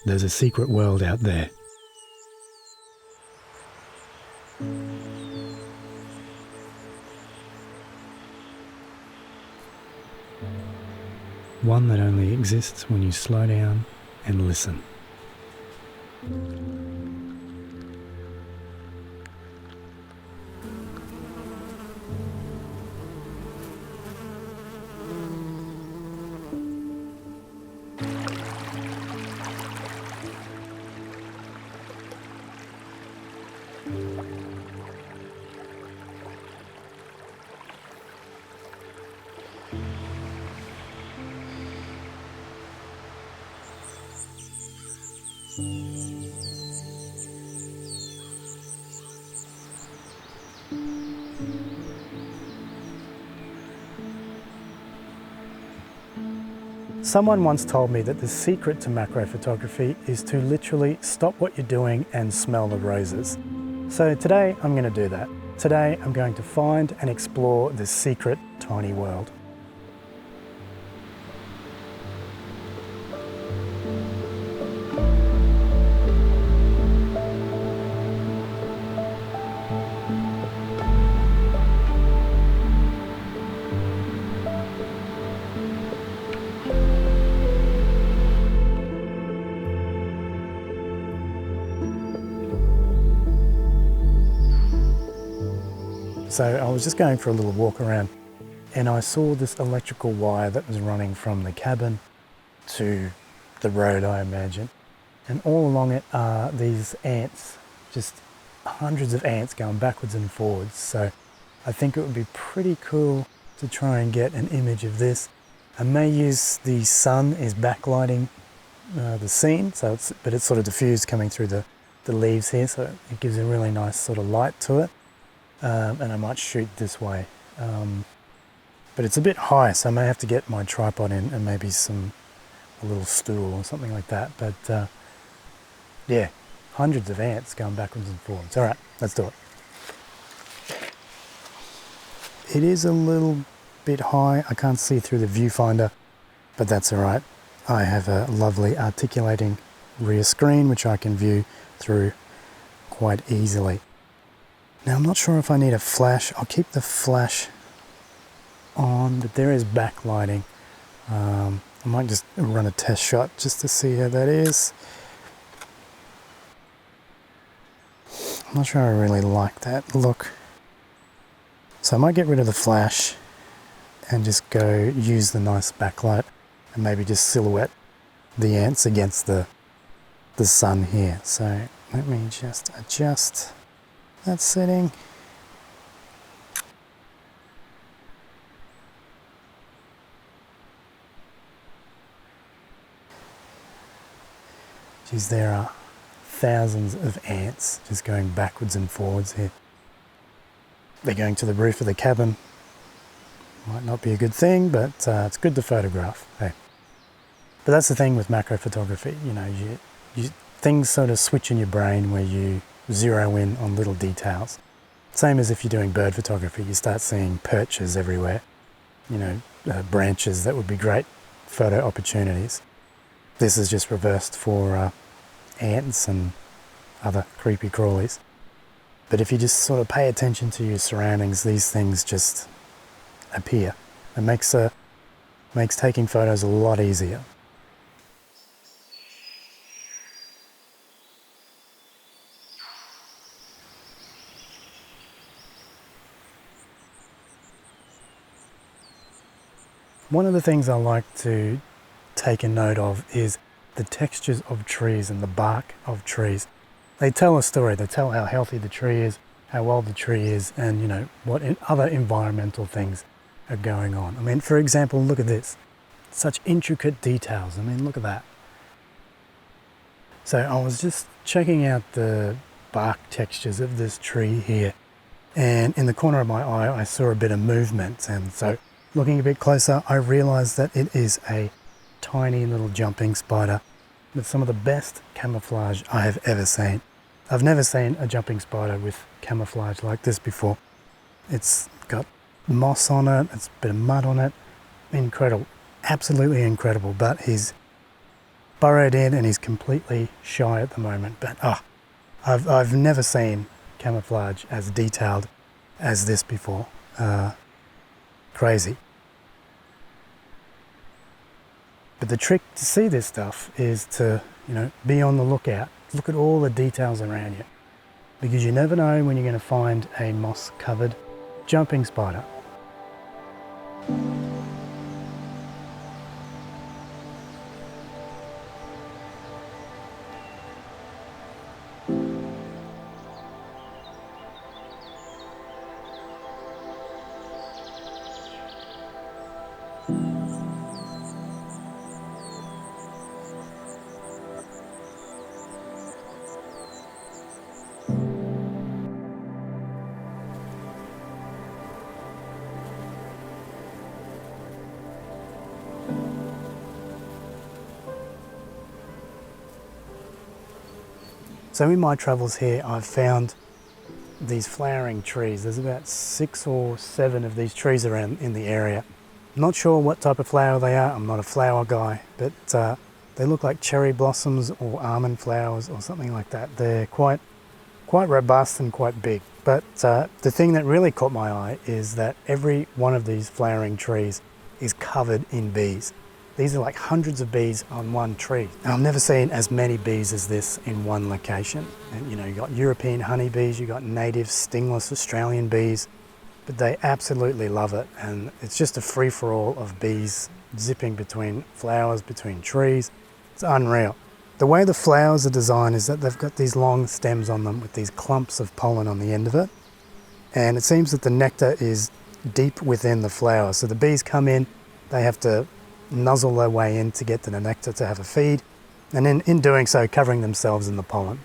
There's a secret world out there. One that only exists when you slow down and listen. Someone once told me that the secret to macro photography is to literally stop what you're doing and smell the roses. So today I'm going to do that. Today I'm going to find and explore this secret tiny world. So I was just going for a little walk around and I saw this electrical wire that was running from the cabin to the road, I imagine. And all along it are these ants, just hundreds of ants going backwards and forwards. So I think it would be pretty cool to try and get an image of this. I may use the sun is backlighting the scene, but it's sort of diffused coming through the leaves here, so it gives a really nice sort of light to it. And I might shoot this way, but it's a bit high, so I may have to get my tripod in and maybe a little stool or something like that. But yeah, hundreds of ants going backwards and forwards. All right, let's do it. It is a little bit high. I can't see through the viewfinder, but that's all right. I have a lovely articulating rear screen which I can view through quite easily. Now I'm not sure if I need a flash. I'll keep the flash on, but there is backlighting. I might just run a test shot just to see how that is. I'm not sure I really like that look. So I might get rid of the flash and just go use the nice backlight and maybe just silhouette the ants against the sun here. So let me just adjust that setting. Geez, there are thousands of ants just going backwards and forwards here. They're going to the roof of the cabin. Might not be a good thing, but it's good to photograph. Hey. But that's the thing with macro photography, you know, things sort of switch in your brain where you zero in on little details. Same as if you're doing bird photography, you start seeing perches everywhere, you know, branches that would be great photo opportunities. This is just reversed for ants and other creepy crawlies. But if you just sort of pay attention to your surroundings, these things just appear. It makes taking photos a lot easier. One of the things I like to take a note of is the textures of trees and the bark of trees. They tell a story. They tell how healthy the tree is, how old the tree is, and you know what other environmental things are going on. I mean, for example, look at this. Such intricate details. I mean, look at that. So I was just checking out the bark textures of this tree here, and in the corner of my eye I saw a bit of movement, and so looking a bit closer, I realized that it is a tiny little jumping spider with some of the best camouflage I have ever seen. I've never seen a jumping spider with camouflage like this before. It's got moss on it, it's a bit of mud on it. Incredible, absolutely incredible, but he's burrowed in and he's completely shy at the moment. But I've never seen camouflage as detailed as this before. Crazy. But the trick to see this stuff is to, be on the lookout. Look at all the details around you, because you never know when you're going to find a moss-covered jumping spider. So in my travels here, I've found these flowering trees. There's about 6 or 7 of these trees around in the area. I'm not sure what type of flower they are. I'm not a flower guy, but they look like cherry blossoms or almond flowers or something like that. They're quite robust and quite big. But the thing that really caught my eye is that every one of these flowering trees is covered in bees. These are like hundreds of bees on one tree. Now, I've never seen as many bees as this in one location. And you've got European honeybees, you've got native stingless Australian bees, but they absolutely love it. And it's just a free-for-all of bees zipping between flowers, between trees. It's unreal. The way the flowers are designed is that they've got these long stems on them with these clumps of pollen on the end of it. And it seems that the nectar is deep within the flower. So the bees come in, they have to nuzzle their way in to get to the nectar to have a feed, and in doing so covering themselves in the pollen.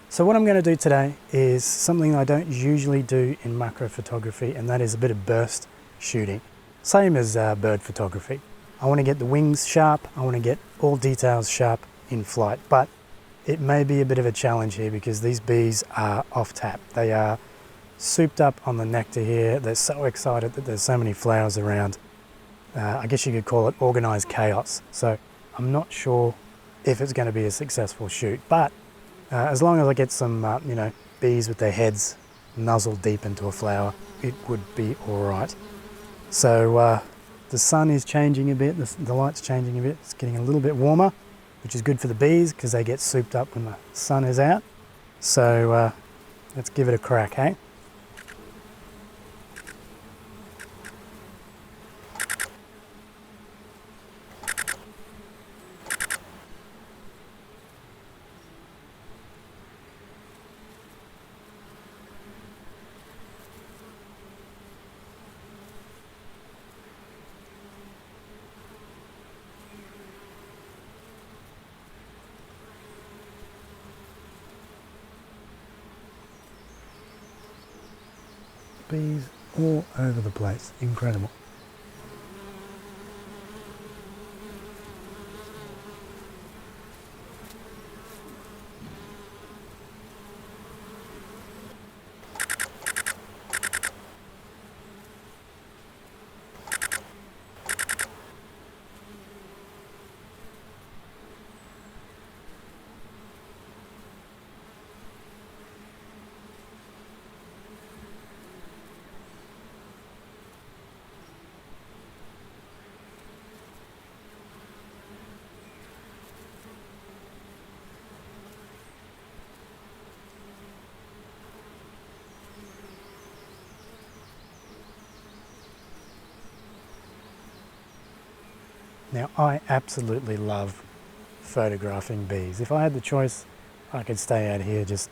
So what I'm going to do today is something I don't usually do in macro photography, and that is a bit of burst shooting. Same as bird photography. I want to get the wings sharp, I want to get all details sharp in flight, but it may be a bit of a challenge here because these bees are off tap. They are souped up on the nectar here. They're so excited that there's so many flowers around. I guess you could call it organized chaos. So I'm not sure if it's going to be a successful shoot, but as long as I get some, bees with their heads nuzzled deep into a flower, it would be all right. So the sun is changing a bit, the light's changing a bit. It's getting a little bit warmer, which is good for the bees because they get souped up when the sun is out. So let's give it a crack, hey? Bees all over the place, incredible. Now, I absolutely love photographing bees. If I had the choice, I could stay out here just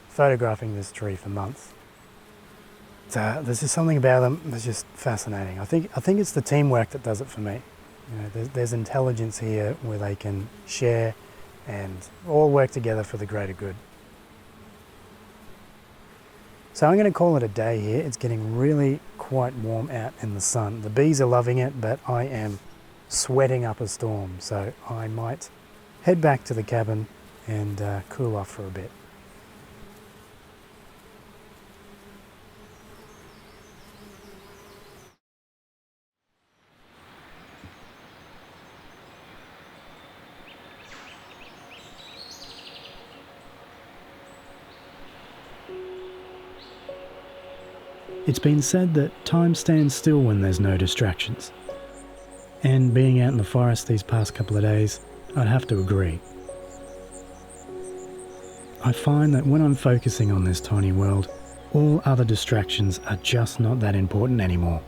photographing this tree for months. There's just something about them that's just fascinating. I think it's the teamwork that does it for me. There's intelligence here where they can share and all work together for the greater good. So I'm going to call it a day here. It's getting really quite warm out in the sun. The bees are loving it, but I am sweating up a storm, so I might head back to the cabin and cool off for a bit. It's been said that time stands still when there's no distractions. And being out in the forest these past couple of days, I'd have to agree. I find that when I'm focusing on this tiny world, all other distractions are just not that important anymore.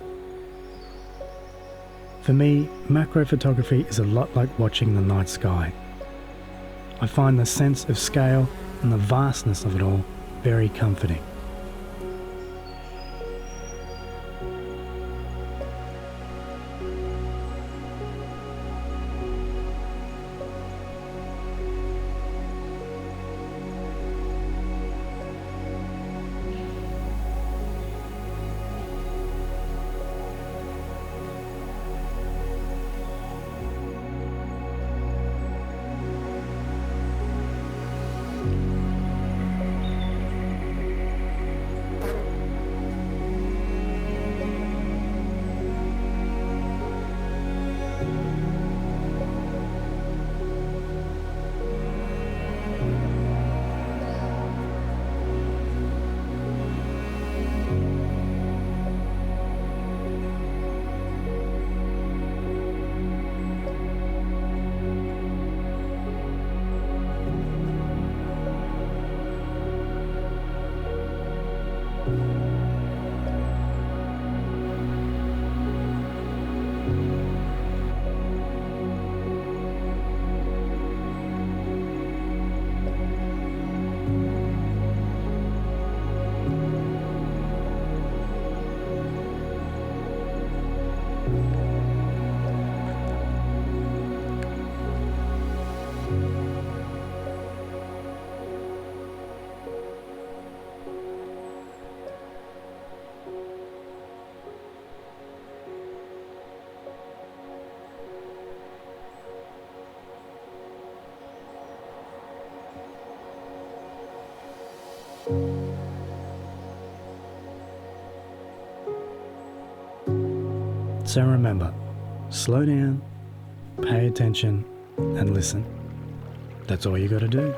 For me, macro photography is a lot like watching the night sky. I find the sense of scale and the vastness of it all very comforting. So remember, slow down, pay attention, and listen. That's all you got to do.